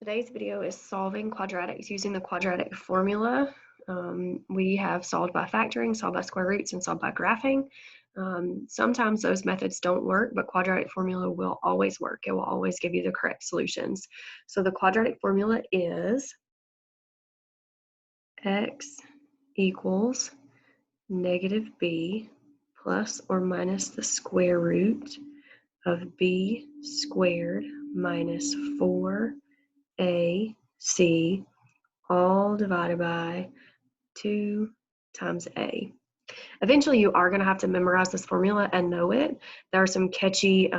Today's video is solving quadratics using the quadratic formula. We have solved by factoring, solved by square roots, and solved by graphing. Sometimes those methods don't work, but quadratic formula will always work. It will always give you the correct solutions. So the quadratic formula is x equals negative b plus or minus the square root of b squared minus 4ac all divided by 2 times a. Eventually, you are going to have to memorize this formula and know it. There are some catchy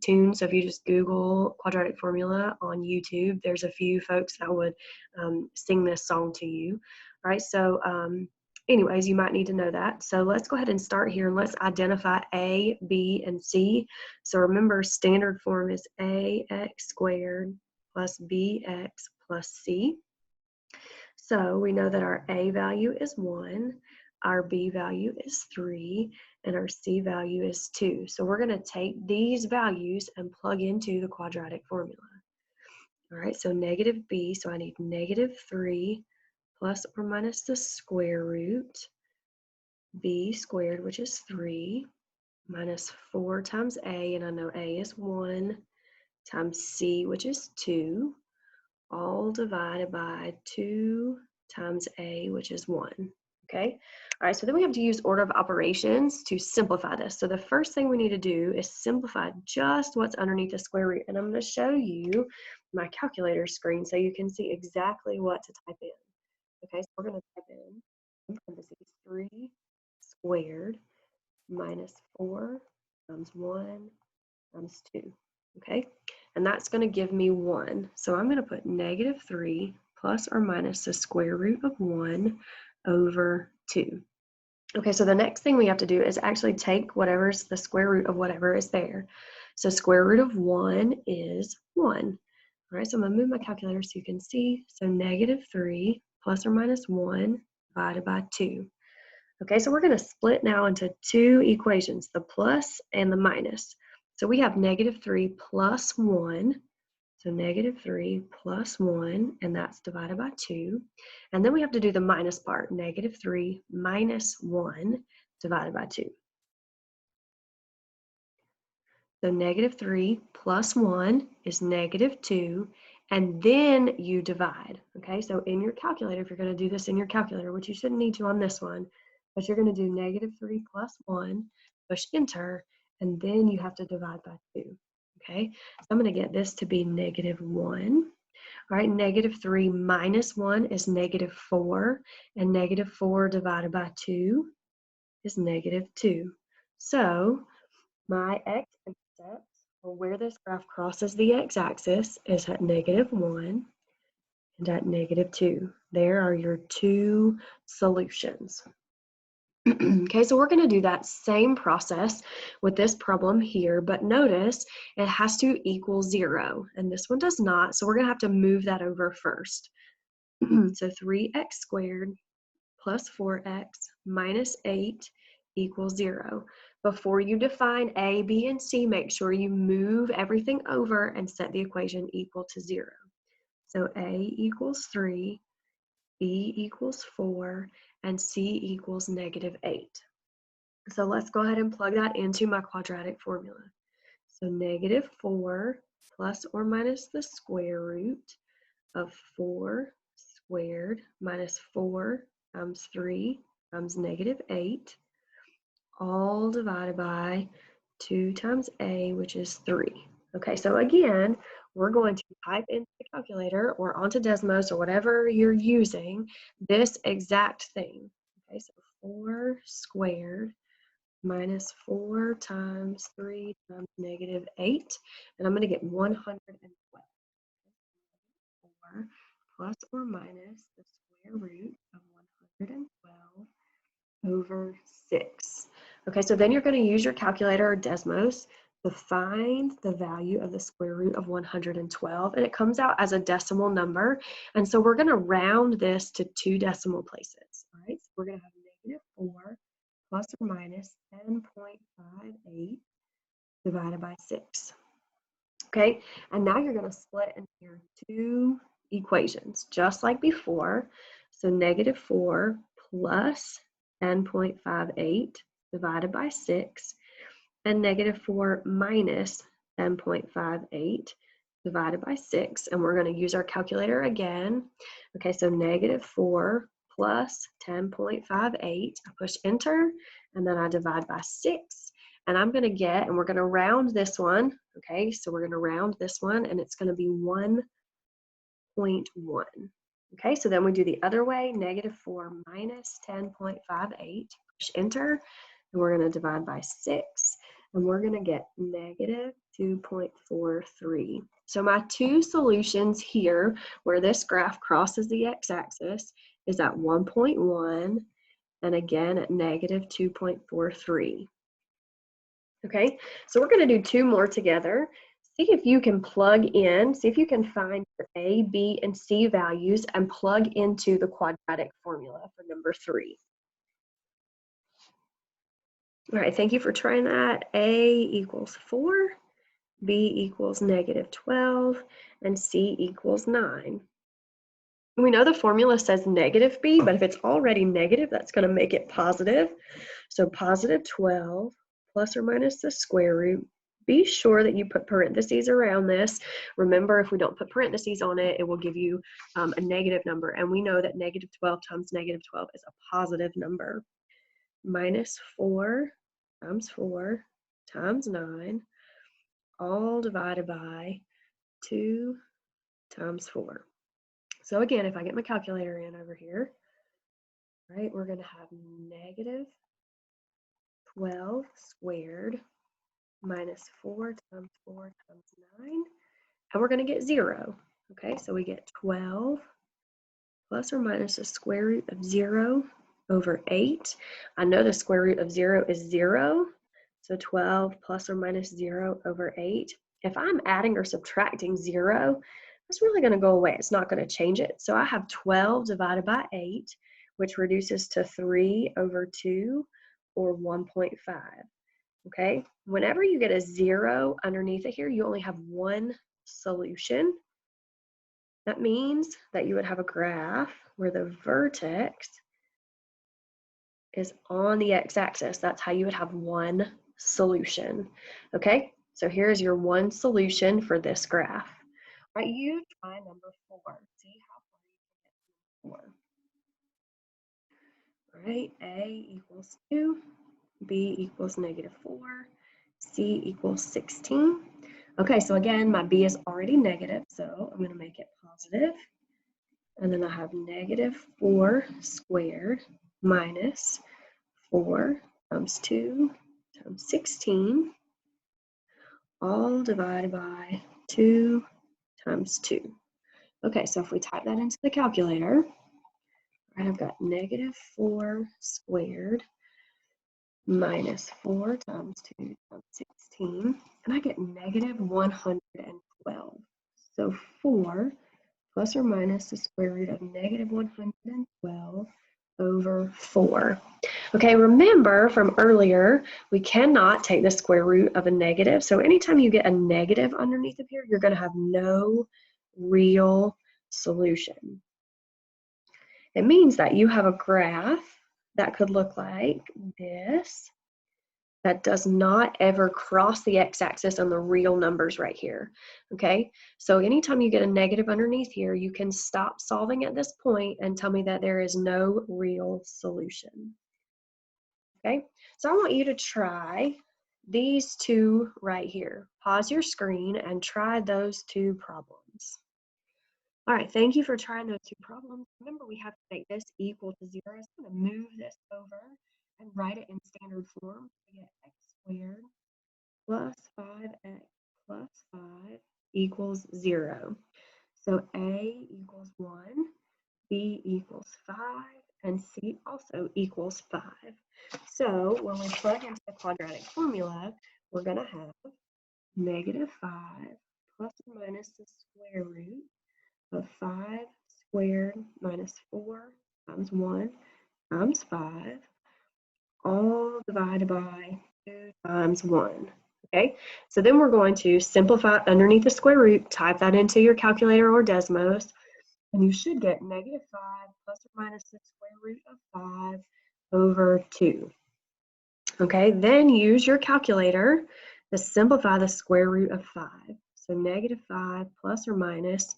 tunes. So if you just Google quadratic formula on YouTube, there's a few folks that would sing this song to you. All right, so anyways, you might need to know that. So let's go ahead and start here and let's identify a, b, and c. So remember, standard form is ax squared plus bx plus c. So we know that our a value is 1, our b value is 3, and our c value is 2. So we're going to take these values and plug into the quadratic formula. All right, so negative b, so I need negative 3 plus or minus the square root, b squared, which is 3, minus 4 times a, and I know a is 1, times c, which is 2, all divided by 2 times a, which is 1. Okay? All right, so then we have to use order of operations to simplify this. So the first thing we need to do is simplify just what's underneath the square root. And I'm going to show you my calculator screen so you can see exactly what to type in. Okay, so we're going to type in parentheses 3 squared minus 4 times 1 times 2. Okay, and that's going to give me 1. So I'm going to put negative 3 plus or minus the square root of 1 over 2. Okay, so the next thing we have to do is actually take whatever's the square root of whatever is there. So square root of 1 is 1. All right, so I'm going to move my calculator so you can see. So negative 3 plus or minus 1 divided by 2. Okay, so we're going to split now into two equations, the plus and the minus. So we have negative 3 plus 1. So negative 3 plus 1, and that's divided by 2. And then we have to do the minus part, negative 3 minus 1 divided by 2. So negative 3 plus 1 is negative 2, and then you divide. Okay, so in your calculator, if you're going to do this in your calculator, which you shouldn't need to on this one, but you're going to do negative 3 plus 1, push enter, and then you have to divide by 2. Okay, so I'm going to get this to be negative 1. All right, negative 3 minus 1 is negative 4, and negative 4 divided by 2 is negative 2. So my x-intercept, or where this graph crosses the x-axis, is at negative 1 and at negative 2. There are your two solutions. Okay, so we're going to do that same process with this problem here, but notice it has to equal 0, and this one does not, so we're going to have to move that over first. So 3x squared plus 4x minus 8 equals 0. Before you define a, b, and c, make sure you move everything over and set the equation equal to 0. So a equals 3, b equals 4, and c equals negative 8. So let's go ahead and plug that into my quadratic formula. So negative 4 plus or minus the square root of 4 squared minus 4 times 3 times negative 8, all divided by 2 times a, which is 3. Okay, so again, we're going to type into the calculator or onto Desmos or whatever you're using this exact thing. Okay, so 4 squared minus 4 times 3 times negative 8, and I'm going to get 112. 4 plus or minus the square root of 112 over 6. Okay, so then you're going to use your calculator or Desmos to find the value of the square root of 112, and it comes out as a decimal number. And so we're going to round this to 2 decimal places. All right, so we're going to have negative 4 plus or minus 10.58 divided by 6. Okay, and now you're going to split into your two equations, just like before. So -4 plus 10.58 divided by 6, and -4 minus 10.58 divided by 6. And we're going to use our calculator again. Okay, so -4 plus 10.58. I push enter, and then I divide by 6. And I'm going to get, and we're going to round this one. Okay, so we're going to round this one, and it's going to be 1.1. Okay, so then we do the other way, -4 minus 10.58. Push enter, and we're going to divide by 6, and we're going to get -2.43. So my two solutions here, where this graph crosses the x-axis, is at 1.1 and again at -2.43. Okay, so we're going to do two more together. See if you can plug in, see if you can find your A, B, and C values and plug into the quadratic formula for number 3. All right, thank you for trying that. A equals 4, B equals -12, and C equals 9. We know the formula says -b, but if it's already negative, that's going to make it positive. So +12 plus or minus the square root. Be sure that you put parentheses around this. Remember, if we don't put parentheses on it, it will give you a negative number. And we know that -12 times -12 is a positive number. -4 times 4 times 9, all divided by 2 times 4. So again, if I get my calculator in over here, right, we're going to have -12 squared minus 4 times 4 times 9, and we're going to get 0. Okay, so we get 12 plus or minus the square root of 0 over 8. I know the square root of 0 is 0, so 12 plus or minus 0 over 8. If I'm adding or subtracting 0, it's really going to go away. It's not going to change it. So I have 12 divided by 8, which reduces to 3 over 2, or 1.5. Okay, whenever you get a 0 underneath it here, you only have one solution. That means that you would have a graph where the vertex is on the x-axis. That's how you would have one solution. Okay, so here's your one solution for this graph. All right, you try number 4. See how far you can get from 4. All right, A equals 2, B equals -4, C equals 16. Okay, so again, my B is already negative, so I'm going to make it positive. And then I have -4 squared minus 4 times 2 times 16, all divided by 2 times 2. Okay, so if we type that into the calculator, right, I've got -4 squared minus 4 times 2 times 16, and I get -112. So 4 plus or minus the square root of -112 over 4. Okay, remember from earlier, we cannot take the square root of a negative. So anytime you get a negative underneath of here, you're going to have no real solution. It means that you have a graph that could look like this, that does not ever cross the x-axis on the real numbers right here. Okay, so anytime you get a negative underneath here, you can stop solving at this point and tell me that there is no real solution. Okay, so I want you to try these two right here. Pause your screen and try those two problems. All right, thank you for trying those two problems. Remember, we have to make this equal to 0. So I'm going to move this over and write it in standard form. We get x squared plus 5x plus 5 equals 0. So A equals 1, B equals 5, and C also equals 5. So when we plug into the quadratic formula, we're going to have -5 plus or minus the square root of 5 squared minus 4 times 1 times 5, all divided by 2 times 1. Okay, so then we're going to simplify underneath the square root, type that into your calculator or Desmos, and you should get -5 plus or minus the square root of 5 over 2. Okay, then use your calculator to simplify the square root of 5. So -5 plus or minus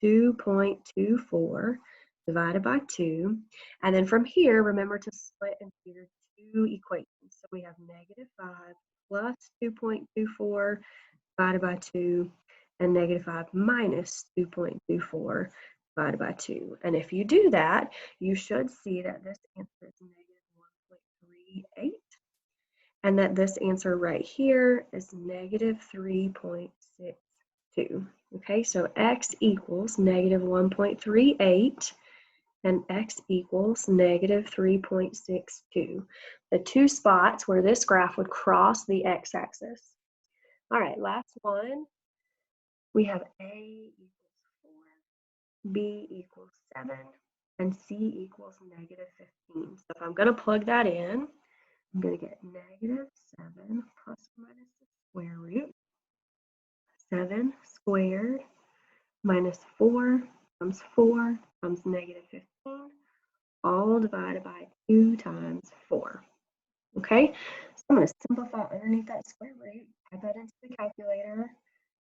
2.24 divided by 2. And then from here, remember to split into your two equations. So we have -5 plus 2.24 divided by 2 and -5 minus 2.24 divided by 2. And if you do that, you should see that this answer is -1.38 and that this answer right here is -3.62. Okay, so x equals -1.38 and x equals -3.62. The two spots where this graph would cross the x-axis. All right, last one. We have a equals 4, b equals 7, and c equals -15. So if I'm going to plug that in, I'm going to get -7 plus or minus the square root. 7 squared minus 4 times -15, all divided by 2 times 4. Okay, so I'm going to simplify underneath that square root, type that into the calculator,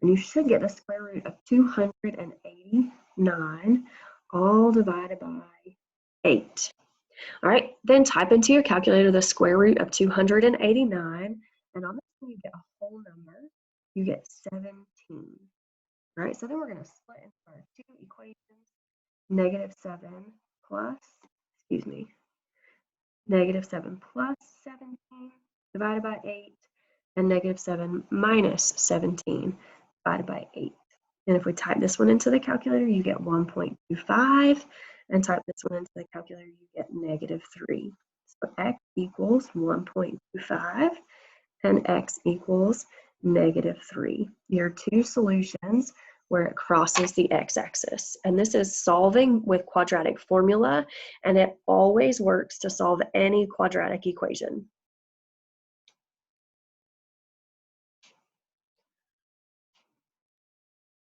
and you should get the square root of 289, all divided by 8. All right, then type into your calculator the square root of 289, and on this one you get a whole number. You get 17. All right, so then we're going to split into our two equations. -7 plus, -7 plus 17 divided by 8, and -7 minus 17 divided by 8. And if we type this one into the calculator, you get 1.25, and type this one into the calculator, you get -3. So x equals 1.25, and x equals -3. Your two solutions where it crosses the x-axis. And this is solving with quadratic formula, and it always works to solve any quadratic equation.